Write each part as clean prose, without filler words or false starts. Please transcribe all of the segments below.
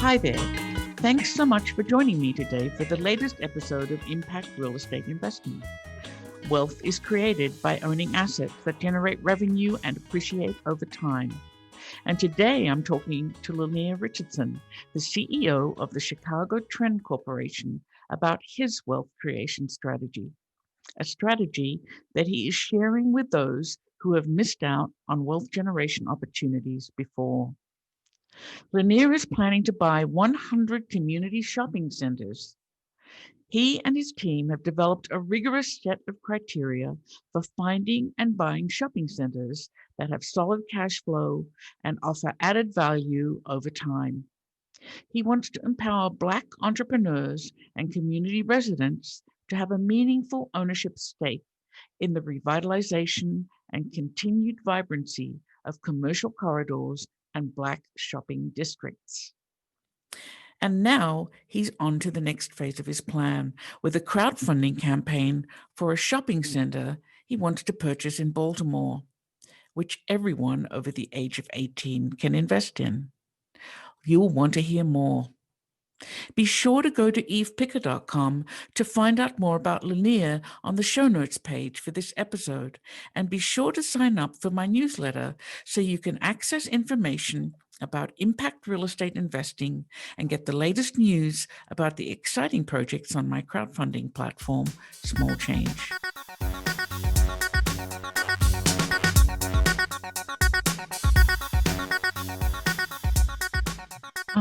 Hi there. Thanks so much for joining me today for the latest episode of Impact Real Estate Investing. Wealth is created by owning assets that generate revenue and appreciate over time. And today I'm talking to Lyneir Richardson, the CEO of the Chicago Trend Corporation, about his wealth creation strategy, a strategy that he is sharing with those who have missed out on wealth generation opportunities before. Lyneirs is planning to buy 100 community shopping centers. He and his team have developed a rigorous set of criteria for finding and buying shopping centers that have solid cash flow and offer added value over time. He wants to empower Black entrepreneurs and community residents to have a meaningful ownership stake in the revitalization and continued vibrancy of commercial corridors and Black shopping districts. And now he's on to the next phase of his plan with a crowdfunding campaign for a shopping center he wants to purchase in Baltimore, which everyone over the age of 18 can invest in. You'll want to hear more. Be sure to go to evepicker.com to find out more about Lyneir on the show notes page for this episode, and be sure to sign up for my newsletter so you can access information about impact real estate investing and get the latest news about the exciting projects on my crowdfunding platform, Small Change.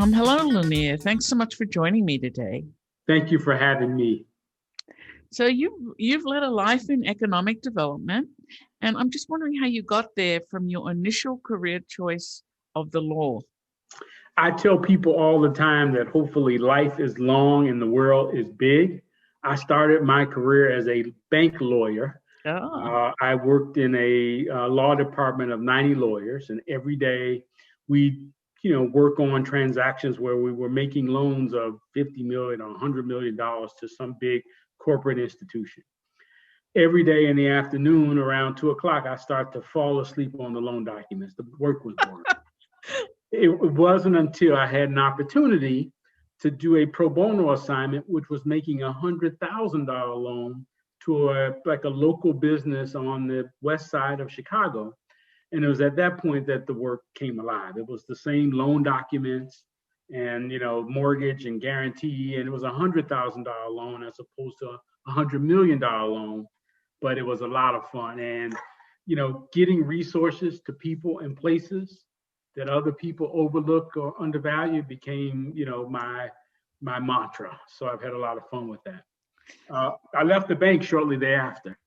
Hello, Lyneir. Thanks so much for joining me today. Thank you for having me. So you've led a life in economic development, and I'm just wondering how you got there from your initial career choice of the law. I tell people all the time that hopefully life is long and the world is big. I started my career as a bank lawyer. I worked in a law department of 90 lawyers, and every day we work on transactions where we were making loans of $50 million or $100 million to some big corporate institution. Every day in the afternoon around 2:00, I start to fall asleep on the loan documents. The work was boring. It wasn't until I had an opportunity to do a pro bono assignment, which was making a $100,000 loan to a local business on the west side of Chicago. And it was at that point that the work came alive. It was the same loan documents and, mortgage and guarantee. And it was a $100,000 loan as opposed to a $100 million loan. But it was a lot of fun. And, getting resources to people and places that other people overlook or undervalue became, my mantra. So I've had a lot of fun with that. I left the bank shortly thereafter.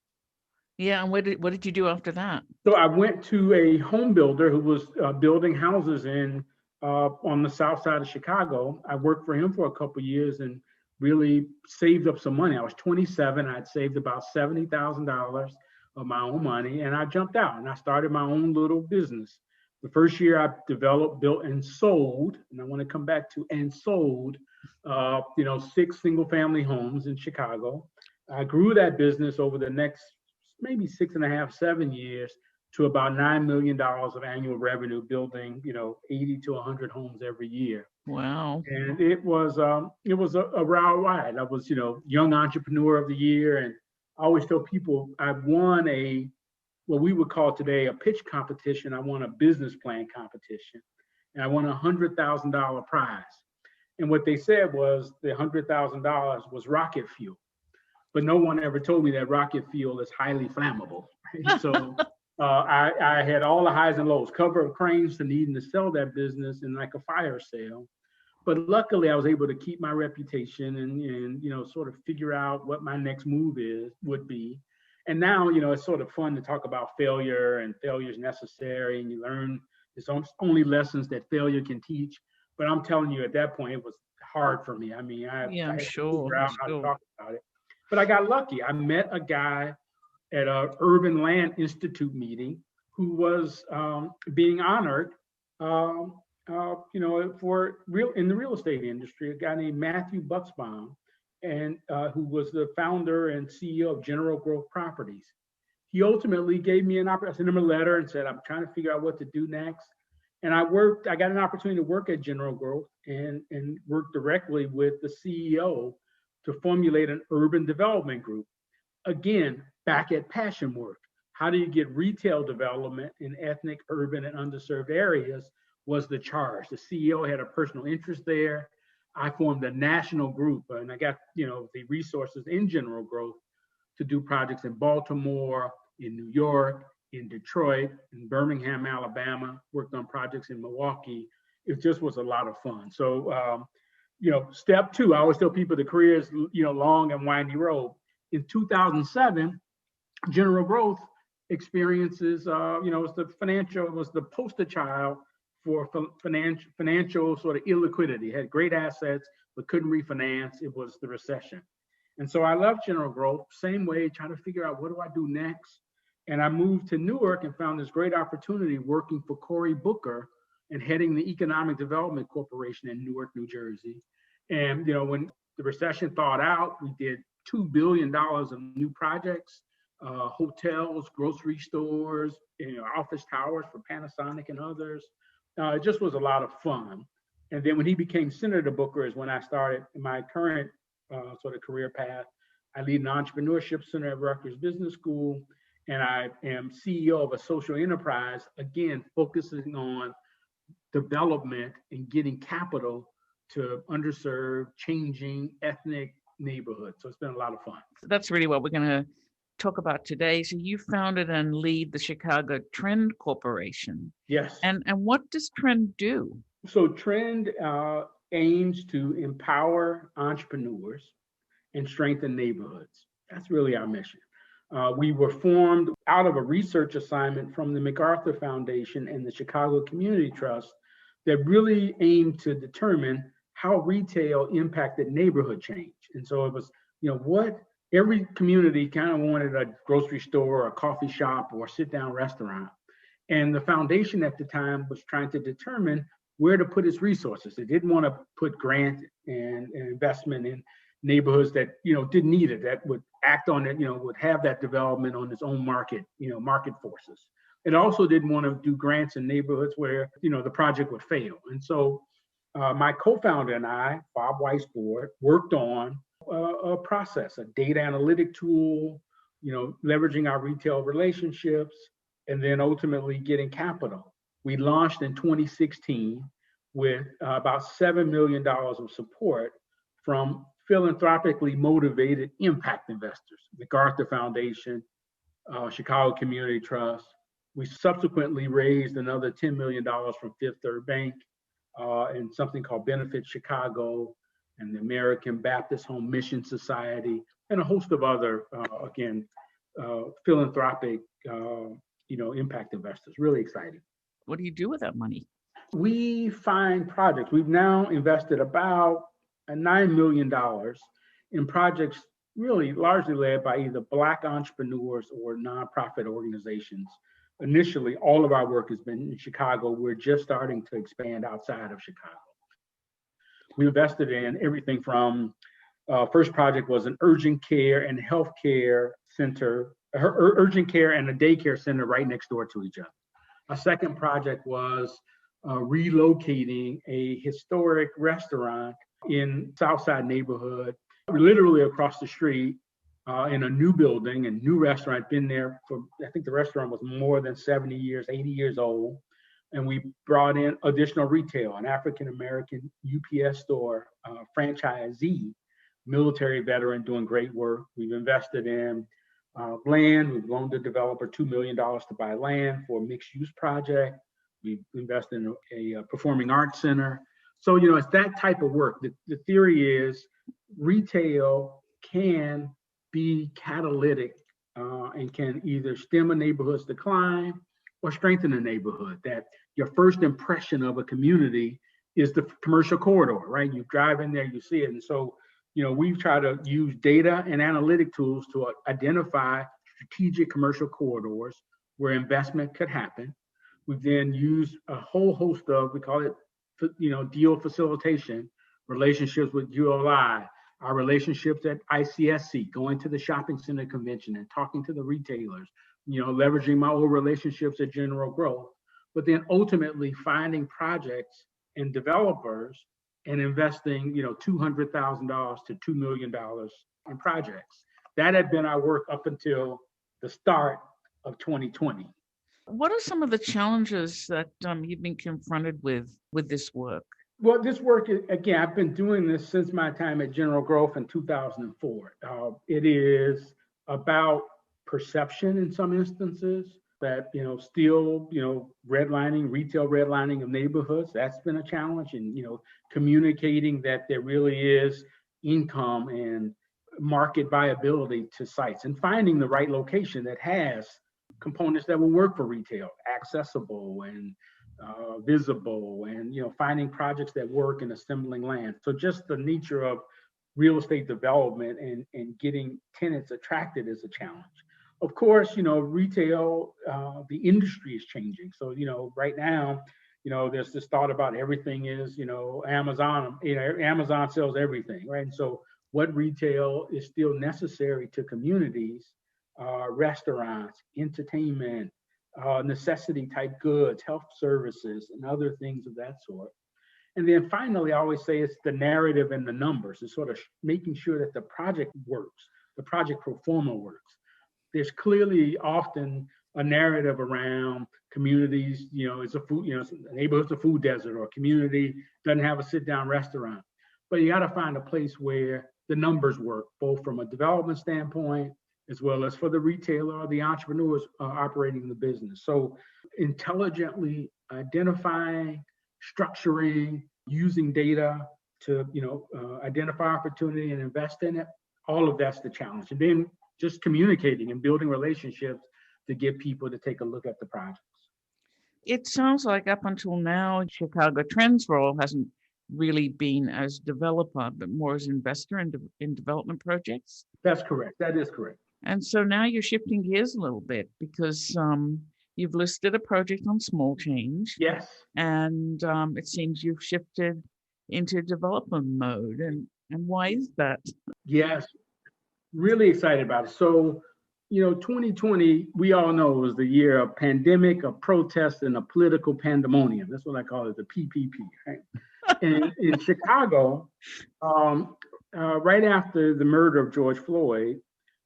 Yeah, and what did you do after that? So I went to a home builder who was building houses on the south side of Chicago. I worked for him for a couple of years and really saved up some money. I was 27. I'd saved about $70,000 of my own money, and I jumped out and I started my own little business. The first year I developed, built, and sold, and I want to come back to and sold, 6 single-family homes in Chicago. I grew that business over the next maybe 6.5, 7 years to about $9 million of annual revenue, building 80 to 100 homes every year. Wow! And it was a wild ride. I was young entrepreneur of the year, and I always tell people I won what we would call today a pitch competition. I won a business plan competition, and I won a $100,000 prize. And what they said was the $100,000 was rocket fuel. But no one ever told me that rocket fuel is highly flammable. Right? So I had all the highs and lows, cover of cranes to needing to sell that business in like a fire sale. But luckily, I was able to keep my reputation and sort of figure out what my next move would be. And now, it's sort of fun to talk about failure, and failure is necessary, and you learn it's only lessons that failure can teach. But I'm telling you, at that point, it was hard for me. I mean, I had to figure out how to talk about it. But I got lucky. I met a guy at an Urban Land Institute meeting who was being honored, for in the real estate industry. A guy named Matthew Bucksbaum, and who was the founder and CEO of General Growth Properties. He ultimately gave me an opportunity. I sent him a letter and said, "I'm trying to figure out what to do next." And I got an opportunity to work at General Growth and work directly with the CEO to formulate an urban development group. Again, back at passion work. How do you get retail development in ethnic, urban, and underserved areas was the charge. The CEO had a personal interest there. I formed a national group, and I got the resources in General Growth to do projects in Baltimore, in New York, in Detroit, in Birmingham, Alabama, worked on projects in Milwaukee. It just was a lot of fun. So, step two, I always tell people the career is, long and windy road. In 2007, General Growth experiences, was the poster child for financial sort of illiquidity. Had great assets, but couldn't refinance. It was the recession. And so I left General Growth, same way, trying to figure out what do I do next. And I moved to Newark and found this great opportunity working for Cory Booker and heading the Economic Development Corporation in Newark, New Jersey. And, when the recession thawed out, we did $2 billion of new projects, hotels, grocery stores, office towers for Panasonic and others. It just was a lot of fun. And then when he became Senator Booker is when I started my current sort of career path. I lead an entrepreneurship center at Rutgers Business School, and I am CEO of a social enterprise, again, focusing on development and getting capital to underserved, changing ethnic neighborhoods. So it's been a lot of fun. That's really what we're going to talk about today. So you founded and lead the Chicago Trend Corporation. Yes. And what does Trend do? So Trend aims to empower entrepreneurs and strengthen neighborhoods. That's really our mission. We were formed out of a research assignment from the MacArthur Foundation and the Chicago Community Trust that really aimed to determine how retail impacted neighborhood change. And so it was, what every community kind of wanted: a grocery store, or a coffee shop, or a sit-down restaurant. And the foundation at the time was trying to determine where to put its resources. It didn't want to put grant and investment in neighborhoods that, didn't need it, that would act on it, would have that development on its own market, market forces. It also didn't want to do grants in neighborhoods where, the project would fail. And so my co-founder and I, Bob Weisbord, worked on a process, a data analytic tool, leveraging our retail relationships, and then ultimately getting capital. We launched in 2016 with about $7 million of support from philanthropically motivated impact investors, MacArthur Foundation, Chicago Community Trust. We subsequently raised another $10 million from Fifth Third Bank and something called Benefit Chicago and the American Baptist Home Mission Society, and a host of other, philanthropic, impact investors. Really exciting. What do you do with that money? We find projects. We've now invested about $9 million in projects really largely led by either Black entrepreneurs or nonprofit organizations. Initially, all of our work has been in Chicago. We're just starting to expand outside of Chicago. We invested in everything from, first project was an urgent care and healthcare center, urgent care and a daycare center right next door to each other. A second project was relocating a historic restaurant in Southside neighborhood, literally across the street, in a new building and new restaurant. Been there for, I think the restaurant was more than 70 years, 80 years old. And we brought in additional retail, an African-American UPS store franchisee, military veteran doing great work. We've invested in land. We've loaned the developer $2 million to buy land for a mixed-use project. We've invested in a performing arts center. So, it's that type of work. The theory is retail can be catalytic and can either stem a neighborhood's decline or strengthen a neighborhood. That your first impression of a community is the commercial corridor, right? You drive in there, you see it. And so, we've tried to use data and analytic tools to identify strategic commercial corridors where investment could happen. We've then used a whole host of, we call it, deal facilitation, relationships with ULI, our relationships at ICSC, going to the shopping center convention and talking to the retailers, leveraging my old relationships at General Growth. but then ultimately finding projects and developers and investing, $200,000 to $2 million in projects. That had been our work up until the start of 2020. What are some of the challenges that you've been confronted with this work? Well, this work, again, I've been doing this since my time at General Growth in 2004. It is about perception in some instances that, still, redlining, retail redlining of neighborhoods, that's been a challenge. And, communicating that there really is income and market viability to sites and finding the right location that has components that will work for retail, accessible and visible, and finding projects that work and assembling land. So just the nature of real estate development and getting tenants attracted is a challenge. Of course, retail, the industry is changing. So right now, there's this thought about everything is Amazon. Amazon sells everything, right? And so what retail is still necessary to communities, restaurants, entertainment, necessity type goods, health services, and other things of that sort. And then finally, I always say it's the narrative and the numbers. It's sort of making sure that the project works, the project pro forma works. There's clearly often a narrative around communities, it's a food, a neighborhood's a food desert, or a community doesn't have a sit-down restaurant. But you got to find a place where the numbers work, both from a development standpoint, as well as for the retailer or the entrepreneurs operating the business. So intelligently identifying, structuring, using data to identify opportunity and invest in it, all of that's the challenge. And then just communicating and building relationships to get people to take a look at the projects. It sounds like up until now, Chicago Trend's role hasn't really been as developer, but more as investor in development projects. That's correct. That is correct. And so now you're shifting gears a little bit because you've listed a project on Small Change. Yes. And it seems you've shifted into development mode. And why is that? Yes, really excited about it. So, 2020, we all know, was the year of pandemic, of protest, and a political pandemonium. That's what I call it, the PPP, right? And in Chicago, right after the murder of George Floyd,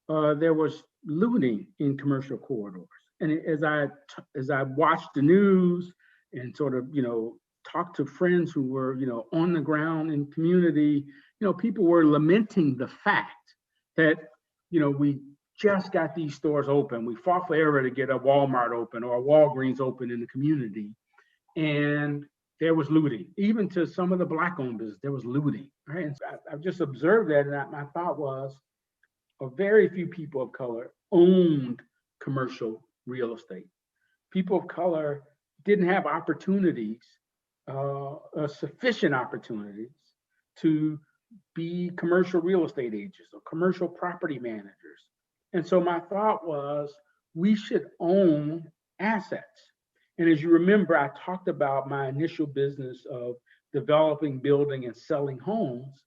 there was looting in commercial corridors. And as I watched the news and sort of, talked to friends who were, on the ground in community, people were lamenting the fact that, we just got these stores open. We fought forever to get a Walmart open or a Walgreens open in the community. And there was looting. Even to some of the Black-owned business, there was looting. Right? And so I've just observed that, and my thought was, very few people of color owned commercial real estate. People of color didn't have opportunities, sufficient opportunities to be commercial real estate agents or commercial property managers. And so my thought was, we should own assets. And as you remember, I talked about my initial business of developing, building, and selling homes.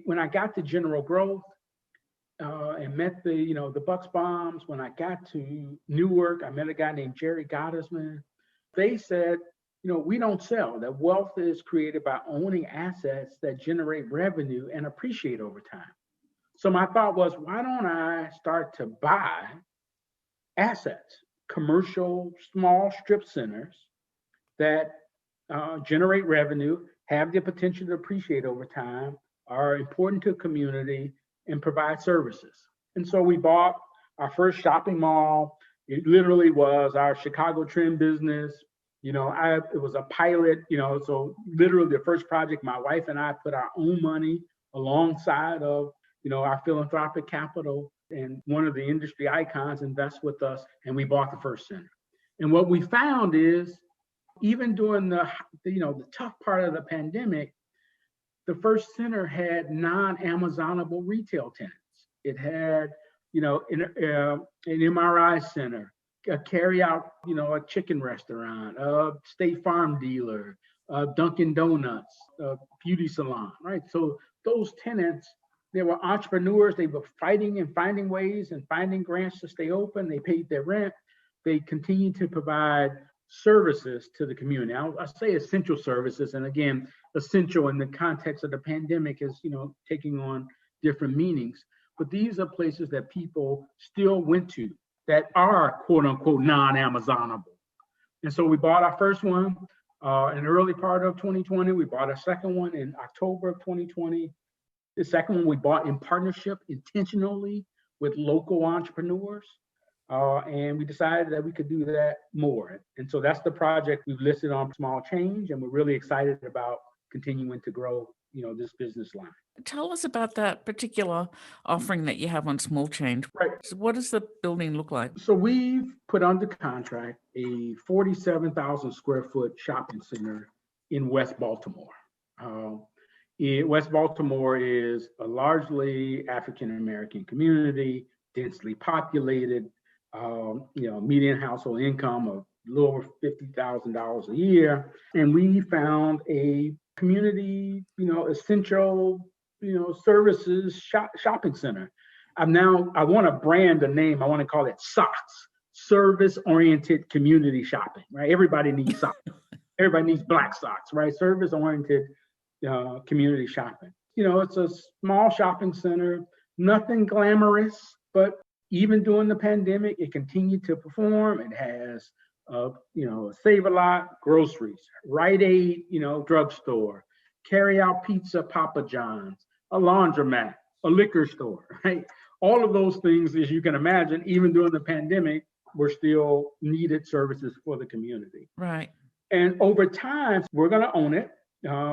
When I got to General Growth and met the Bucksbaums, when I got to Newark, I met a guy named Jerry Gottesman. They said, we don't sell. That wealth is created by owning assets that generate revenue and appreciate over time. So my thought was, why don't I start to buy assets, commercial small strip centers that generate revenue, have the potential to appreciate over time, are important to the community, and provide services. And so we bought our first shopping mall. It literally was our Chicago Trend business. It was a pilot, so literally the first project, my wife and I put our own money alongside of, our philanthropic capital, and one of the industry icons invest with us, and we bought the first center. And what we found is, even during the tough part of the pandemic, the first center had non-Amazonable retail tenants. It had, an MRI center, a carry-out, a chicken restaurant, a State Farm dealer, Dunkin' Donuts, a beauty salon, right? So those tenants, they were entrepreneurs. They were fighting and finding ways and finding grants to stay open. They paid their rent. They continued to provide services to the community. I say essential services, and again, essential in the context of the pandemic is, taking on different meanings. But these are places that people still went to that are quote unquote non-Amazonable. And so we bought our first one in the early part of 2020. We bought a second one in October of 2020. The second one we bought in partnership intentionally with local entrepreneurs. And we decided that we could do that more. And so that's the project we've listed on Small Change, and we're really excited about continuing to grow, this business line. Tell us about that particular offering that you have on Small Change. Right. So what does the building look like? So we've put under contract a 47,000 square foot shopping center in West Baltimore. West Baltimore is a largely African-American community, densely populated, median household income of a little over $50,000 a year. And we found a community, essential, services shopping center. I want to brand a name. I want to call it SOCS, service-oriented community shopping, right? Everybody needs socks. Everybody needs black socks, right? Service-oriented community shopping. It's a small shopping center, nothing glamorous, but even during the pandemic, it continued to perform. It has, Save-A-Lot groceries, Rite Aid, drugstore, carry-out pizza, Papa John's, a laundromat, a liquor store, right? All of those things, as you can imagine, even during the pandemic, were still needed services for the community. Right. And over time, we're going to own it.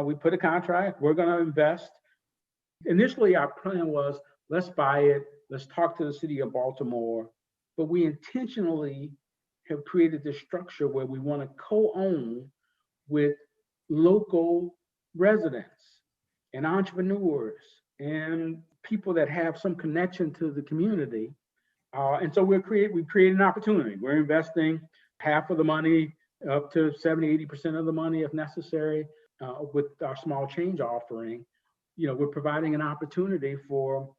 We put a contract, we're going to invest. Initially, our plan was, let's buy it, let's talk to the city of Baltimore, but we intentionally have created this structure where we want to co-own with local residents and entrepreneurs and people that have some connection to the community. And so we create an opportunity. We're investing half of the money, up to 70, 80% of the money if necessary, with our Small Change offering. We're providing an opportunity for,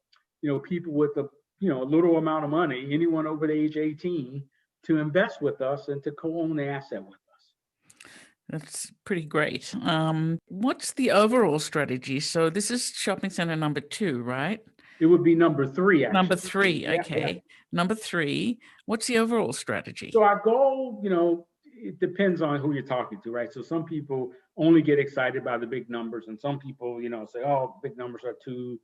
people with a little amount of money, anyone over the age 18, to invest with us and to co-own the asset with us. That's pretty great. What's the overall strategy? So this is shopping center number 2, right? It would be number 3, actually. Number 3, okay. Yeah. Number 3, what's the overall strategy? So our goal, it depends on who you're talking to, right? So some people only get excited by the big numbers, and some people, say, oh, big numbers are too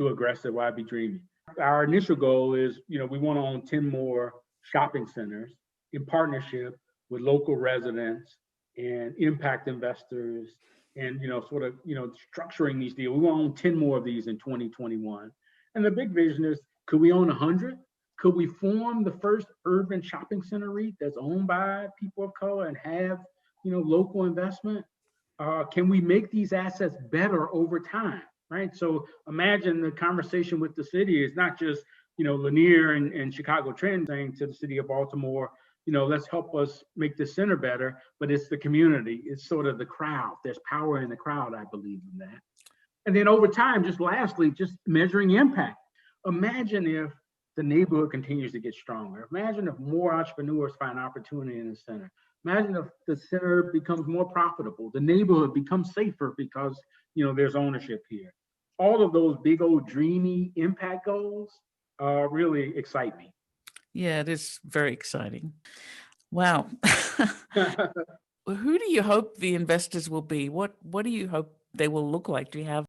aggressive, why be dreaming? Our initial goal is, we want to own 10 more shopping centers in partnership with local residents and impact investors and, structuring these deals. We want to own 10 more of these in 2021. And the big vision is, could we own 100? Could we form the first urban shopping center REIT that's owned by people of color and have, local investment? Can we make these assets better over time, right? So imagine the conversation with the city is not just, Lyneirs and Chicago Trend saying to the city of Baltimore, let's help us make the center better, but it's the community. It's sort of the crowd. There's power in the crowd, I believe in that. And then over time, just lastly, just measuring impact. Imagine if the neighborhood continues to get stronger. Imagine if more entrepreneurs find opportunity in the center. Imagine if the center becomes more profitable, the neighborhood becomes safer because, there's ownership here. All of those big old dreamy impact goals really excite me. Yeah, it is very exciting. Wow. Who do you hope the investors will be? What do you hope they will look like? Do you have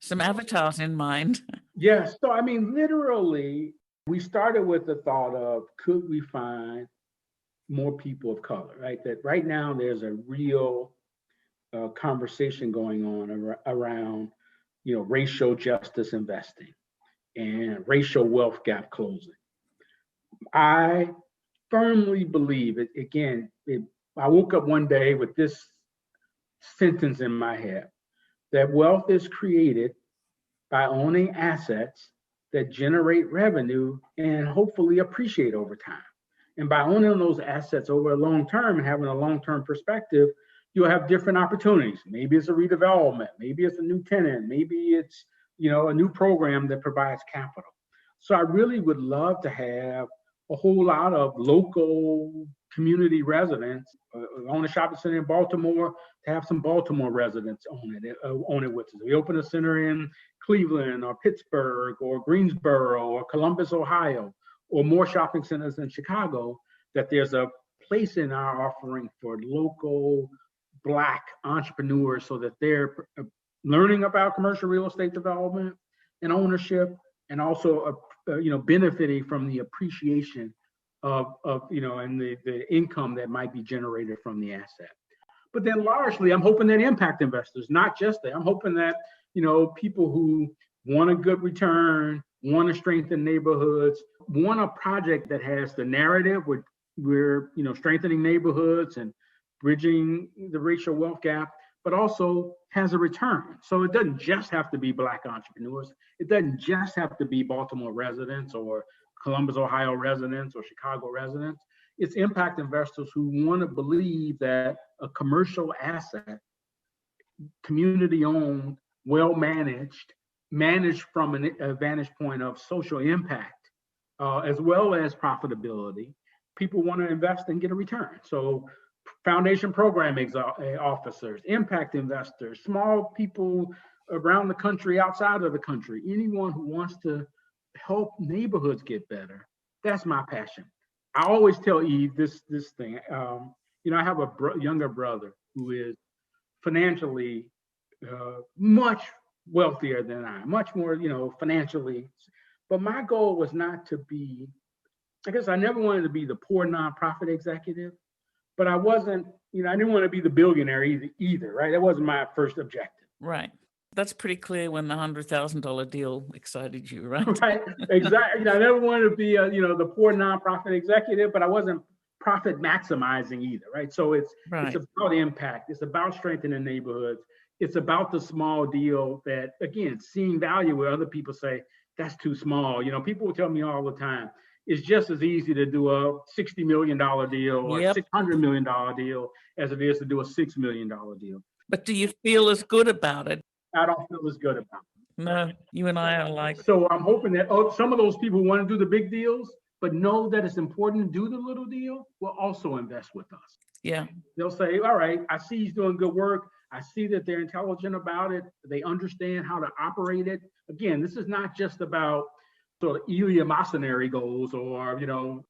some avatars in mind? Yes. So, literally, we started with the thought of, could we find more people of color, right? That right now there's a real conversation going on around, racial justice investing and racial wealth gap closing. I firmly believe it. Again, I woke up one day with this sentence in my head, that wealth is created by owning assets that generate revenue and hopefully appreciate over time. And by owning those assets over a long term and having a long-term perspective, you'll have different opportunities. Maybe it's a redevelopment, maybe it's a new tenant, maybe it's, a new program that provides capital. So I really would love to have a whole lot of local community residents own a shopping center in Baltimore, to have some Baltimore residents own it with us. We open a center in Cleveland or Pittsburgh or Greensboro or Columbus, Ohio, or more shopping centers in Chicago, that there's a place in our offering for local Black entrepreneurs so that they're learning about commercial real estate development and ownership, and also benefiting from the appreciation of and the income that might be generated from the asset. But then largely, I'm hoping that impact investors, not just that, I'm hoping that people who want a good return, want to strengthen neighborhoods, want a project that has the narrative where we're strengthening neighborhoods and bridging the racial wealth gap, but also has a return. So it doesn't just have to be Black entrepreneurs. It doesn't just have to be Baltimore residents or Columbus, Ohio residents or Chicago residents. It's impact investors who want to believe that a commercial asset, community owned, well managed from a vantage point of social impact, as well as profitability, people want to invest and get a return. So foundation program officers, impact investors, small people around the country, outside of the country, anyone who wants to help neighborhoods get better. That's my passion. I always tell Eve this thing. I have a younger brother who is financially much wealthier than I am, much more, financially. But my goal was not to be, I guess I never wanted to be the poor nonprofit executive, but I wasn't, I didn't want to be the billionaire either, right? That wasn't my first objective. Right. That's pretty clear when the $100,000 deal excited you, right? Right, exactly. I never wanted to be, the poor nonprofit executive, but I wasn't profit maximizing either, right? So it's about impact. It's about strengthening neighborhoods. It's about the small deal that, again, seeing value where other people say, that's too small. People will tell me all the time, it's just as easy to do a $60 million deal or a $600 million deal as it is to do a $6 million deal. But do you feel as good about it? I don't feel as good about it. No, you and I are like. So I'm hoping that some of those people who want to do the big deals, but know that it's important to do the little deal, will also invest with us. Yeah. They'll say, all right, I see he's doing good work. I see that they're intelligent about it. They understand how to operate it. Again, this is not just about sort of eleemosynary goals or,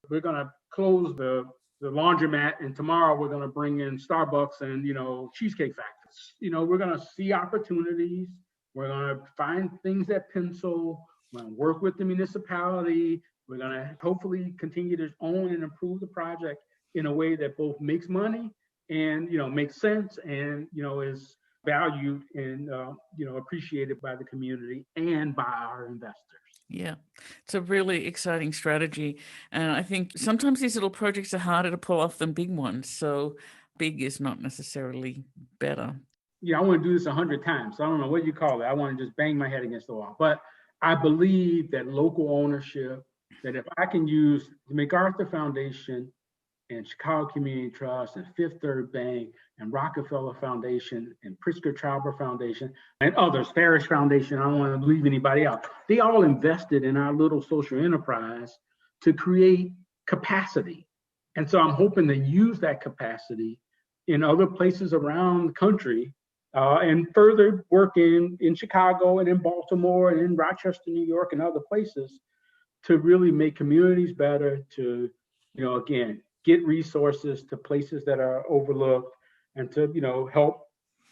we're going to close the laundromat and tomorrow we're going to bring in Starbucks and, Cheesecake Factory. We're going to see opportunities. We're going to find things that pencil. We're going to work with the municipality. We're going to hopefully continue to own and improve the project in a way that both makes money and, makes sense and, is valued and, appreciated by the community and by our investors. Yeah, it's a really exciting strategy. And I think sometimes these little projects are harder to pull off than big ones. So big is not necessarily better. Yeah, I want to do this 100 times. So I don't know what you call it. I want to just bang my head against the wall. But I believe that local ownership, that if I can use the MacArthur Foundation and Chicago Community Trust and Fifth Third Bank and Rockefeller Foundation and Pritzker Traubler Foundation and others, Farish Foundation, I don't want to leave anybody out. They all invested in our little social enterprise to create capacity. And so I'm hoping to use that capacity in other places around the country and further work in Chicago and in Baltimore and in Rochester, New York and other places to really make communities better, to, again, get resources to places that are overlooked and to, help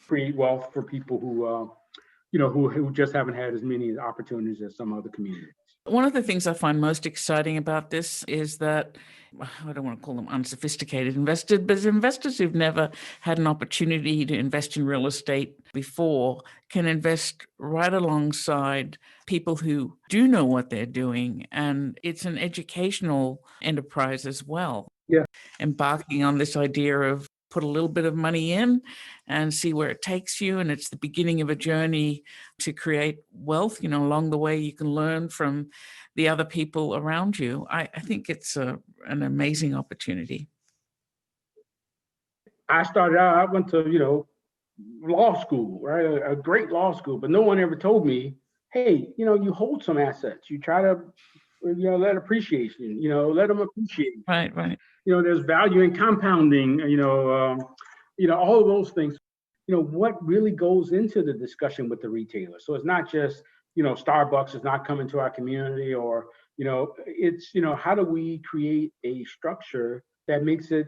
create wealth for people who, who just haven't had as many opportunities as some other communities. One of the things I find most exciting about this is that, I don't want to call them unsophisticated investors, but investors who've never had an opportunity to invest in real estate before can invest right alongside people who do know what they're doing. And it's an educational enterprise as well. Yeah. Embarking on this idea of put a little bit of money in and see where it takes you. And it's the beginning of a journey to create wealth. Along the way, you can learn from the other people around you. I think it's an amazing opportunity. I went to, law school, right? A great law school, but no one ever told me, hey, you hold some assets. You try to let appreciation, let them appreciate. Right. There's value in compounding, all of those things. What really goes into the discussion with the retailer. So it's not just, Starbucks is not coming to our community, or, it's, how do we create a structure that makes it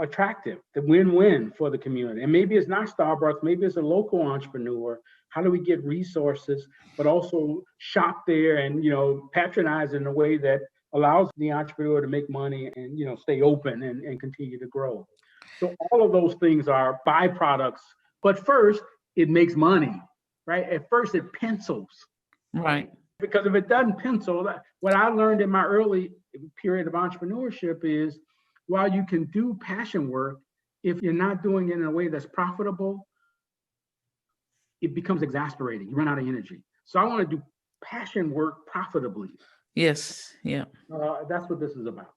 attractive, the win-win for the community? And maybe it's not Starbucks, maybe it's a local entrepreneur. How do we get resources, but also shop there and, patronize in a way that allows the entrepreneur to make money and, stay open and continue to grow. So all of those things are byproducts. But first, it makes money, right? At first, it pencils. Right. Because if it doesn't pencil, what I learned in my early period of entrepreneurship is, while you can do passion work, if you're not doing it in a way that's profitable, it becomes exasperating. You run out of energy. So I want to do passion work profitably. Yes. Yeah. That's what this is about.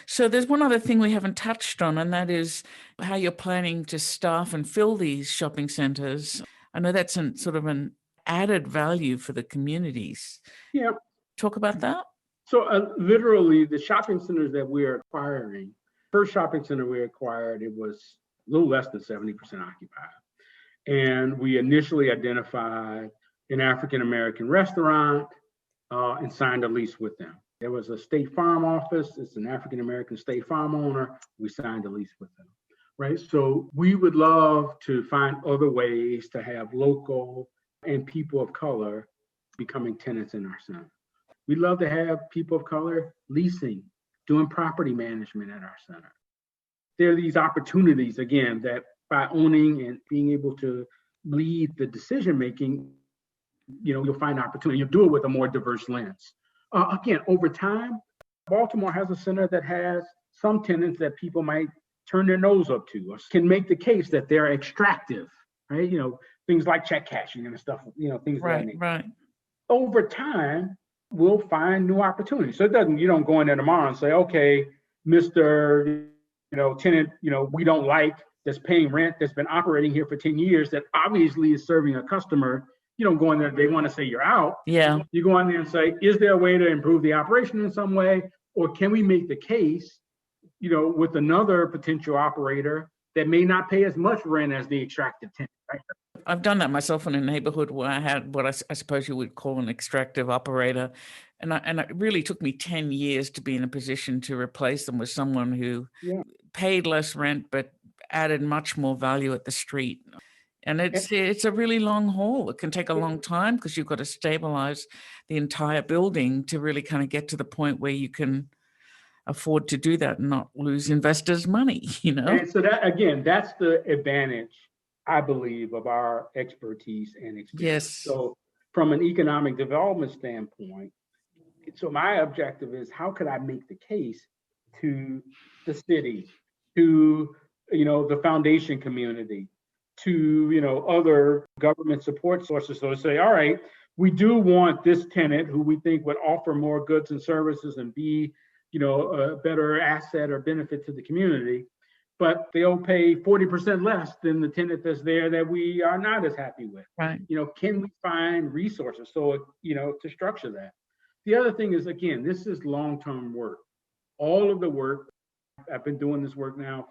So there's one other thing we haven't touched on, and that is how you're planning to staff and fill these shopping centres. I know that's sort of an added value for the communities. Yeah. Talk about that. So literally, the shopping centers that we're acquiring, first shopping center we acquired, it was a little less than 70% occupied. And we initially identified an African-American restaurant and signed a lease with them. There was a State Farm office. It's an African-American State Farm owner. We signed a lease with them, right? So we would love to find other ways to have local and people of color becoming tenants in our center. We'd love to have people of color leasing, doing property management at our center. There are these opportunities, again, that by owning and being able to lead the decision-making, you'll find opportunity. You'll do it with a more diverse lens. Again, over time, Baltimore has a center that has some tenants that people might turn their nose up to, or can make the case that they're extractive, right? Things like check cashing and stuff, things like that. Right. Over time, we'll find new opportunities. So you don't go in there tomorrow and say, okay, Mr. Tenant, we don't like, that's paying rent, that's been operating here for 10 years, that obviously is serving a customer. You don't go in there, they want to say you're out. Yeah. You go in there and say, is there a way to improve the operation in some way? Or can we make the case, with another potential operator that may not pay as much rent as the extractive tenant, right? I've done that myself in a neighborhood where I had what I suppose you would call an extractive operator. And it really took me 10 years to be in a position to replace them with someone who paid less rent, but added much more value at the street. And it's a really long haul. It can take a long time because you've got to stabilize the entire building to really kind of get to the point where you can afford to do that and not lose investors' money, And so that's the advantage, I believe, of our expertise and experience. Yes. So from an economic development standpoint, so my objective is, how could I make the case to the city, to, the foundation community, to, other government support sources. So to say, all right, we do want this tenant who we think would offer more goods and services and be, a better asset or benefit to the community, but they'll pay 40% less than the tenant that's there that we are not as happy with. Right. Can we find resources? So, to structure that. The other thing is, again, this is long-term work. All of the work, I've been doing this work now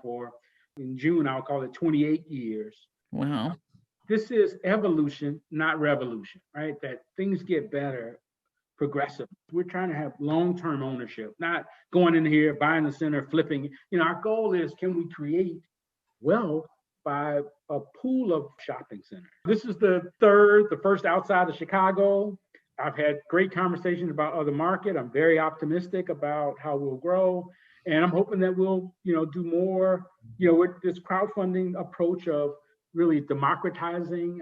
in June, I'll call it 28 years. Wow. This is evolution, not revolution, right? That things get better progressive. We're trying to have long-term ownership, not going in here, buying the center, flipping. Our goal is, can we create wealth by a pool of shopping centers? This is the first outside of Chicago. I've had great conversations about other market. I'm very optimistic about how we'll grow. And I'm hoping that we'll, do more, with this crowdfunding approach of really democratizing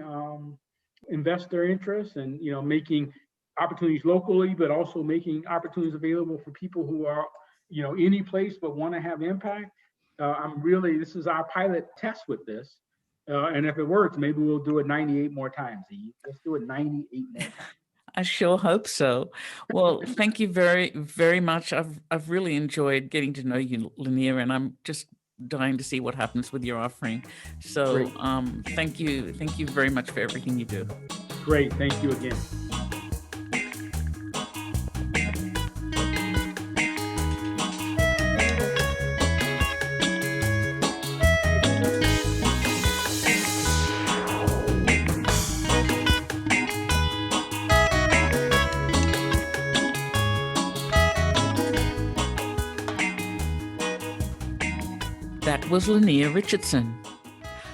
investor interest and, making opportunities locally, but also making opportunities available for people who are, any place but want to have impact. This is our pilot test with this. And if it works, maybe we'll do it 98 more times. Let's do it 98 more times. I sure hope so. Well, thank you very, very much. I've really enjoyed getting to know you, Lyneir, and I'm just dying to see what happens with your offering. So thank you very much for everything you do. Great. Thank you again. That was Lyneir Richardson.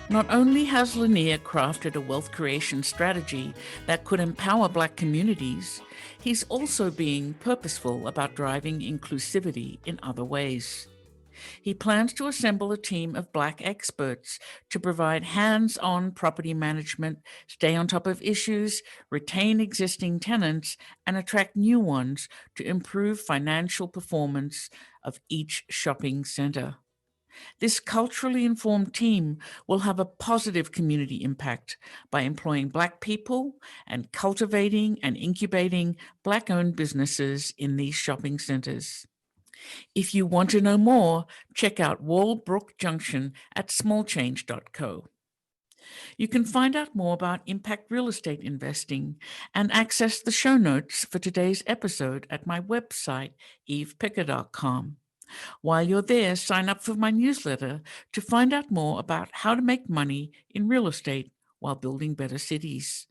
Not only has Lyneir crafted a wealth creation strategy that could empower Black communities, he's also being purposeful about driving inclusivity in other ways. He plans to assemble a team of Black experts to provide hands-on property management, stay on top of issues, retain existing tenants, and attract new ones to improve financial performance of each shopping center. This culturally informed team will have a positive community impact by employing Black people and cultivating and incubating Black-owned businesses in these shopping centers. If you want to know more, check out Walbrook Junction at smallchange.co. You can find out more about impact real estate investing and access the show notes for today's episode at my website, evepicker.com. While you're there, sign up for my newsletter to find out more about how to make money in real estate while building better cities.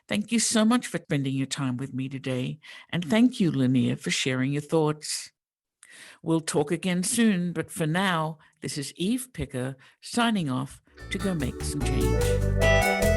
Thank you so much for spending your time with me today, and thank you, Lyneir, for sharing your thoughts. We'll talk again soon, but for now, this is Eve Picker signing off to go make some change.